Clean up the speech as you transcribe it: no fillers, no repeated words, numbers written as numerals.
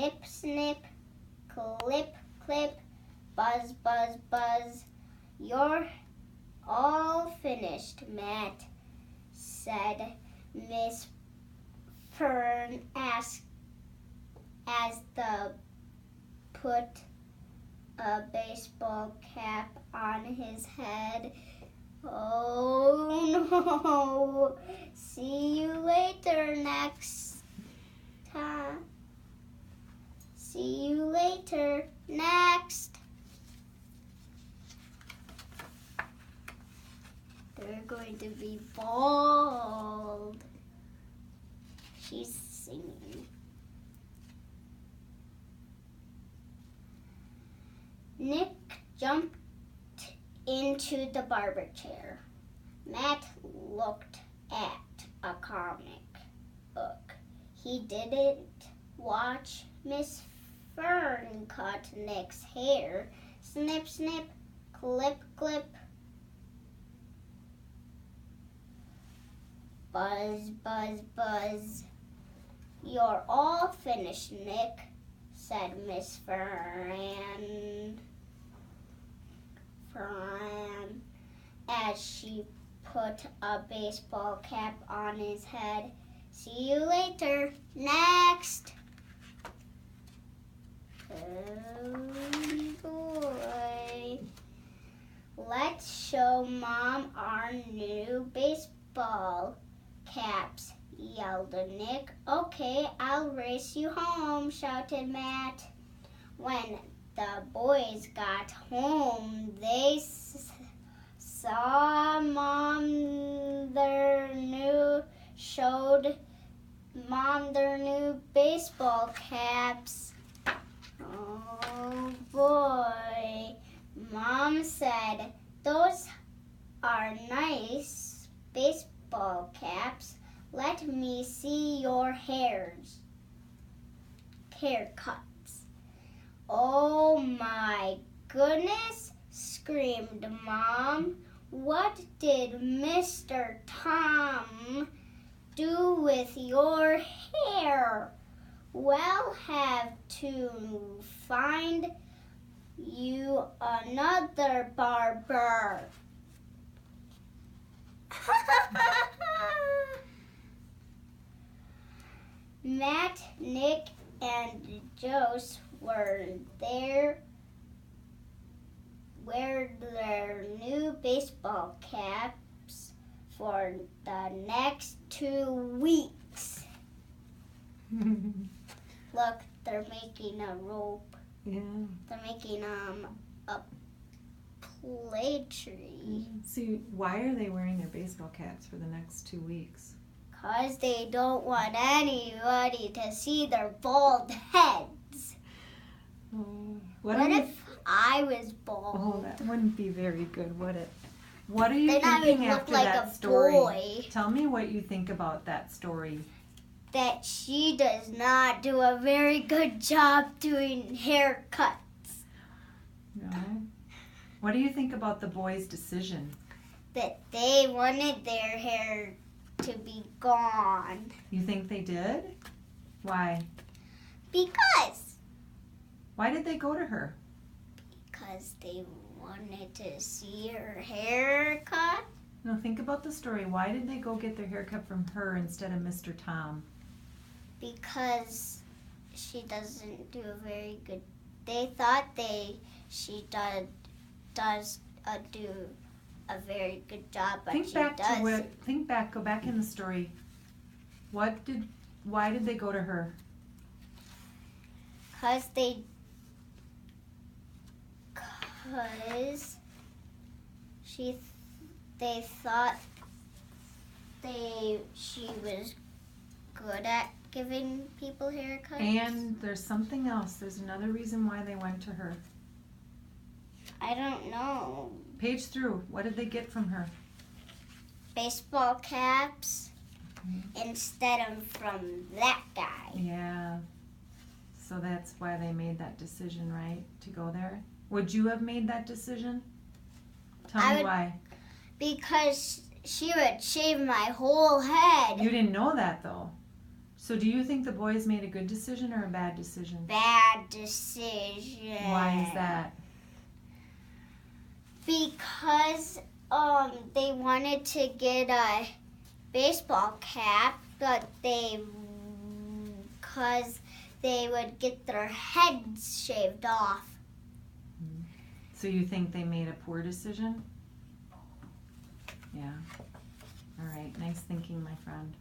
Snip, snip, clip, clip, buzz, buzz, buzz. You're all finished, Matt, said Miss Fern as the put a baseball cap on his head. Oh no! See you later next time. See you later next. They're going to be bald. She's singing. Nick jumped into the barber chair. Matt looked at a comic book. He didn't watch Miss Fern cut Nick's hair. Snip, snip, clip, clip. Buzz, buzz, buzz. You're all finished, Nick, said Miss Fern as she put a baseball cap on his head. See you later. Next. Oh boy. Let's show Mom our new baseball caps, yelled Nick. Okay, I'll race you home, shouted Matt. When the boys got home, they saw showed Mom their new baseball caps. Oh boy. Mom said, those are nice baseball caps. Let me see your haircuts. Oh my goodness, screamed Mom. What did Mr. Tom do with your hair? We'll have to find you another barber. Matt, Nick, and Jose were there wear their new baseball caps for the next 2 weeks. Look, they're making a rope. Yeah. They're making a play tree. See, why are they wearing their baseball caps for the next 2 weeks? 'Cause they don't want anybody to see their bald heads. Oh, What if I was bald? Oh, that wouldn't be very good, would it? What are you Then I thinking would look after like that a story? boy. Tell me what you think about that story. That she does not do a very good job doing haircuts. No. What do you think about the boys' decision? That they wanted their hair to be gone. You think they did? Why? Because Why did they go to her? they wanted to see her haircut. No, think about the story. Why did they go get their haircut from her instead of Mr. Tom? Because she doesn't do a very good. They thought she does do a very good job, but Think she back doesn't. to what. Think back. Go back in the story. Why did they go to her? Because they thought she was good at giving people haircuts. And there's something else. There's another reason why they went to her. I don't know. Page through. What did they get from her? Baseball caps instead of from that guy. Yeah. So that's why they made that decision, right? To go there? Would you have made that decision? Tell me why. Because she would shave my whole head. You didn't know that though. So do you think the boys made a good decision or a bad decision? Bad decision. Why is that? Because they wanted to get a baseball cap, but because they would get their heads shaved off. So you think they made a poor decision? Yeah. All right. Nice thinking, my friend.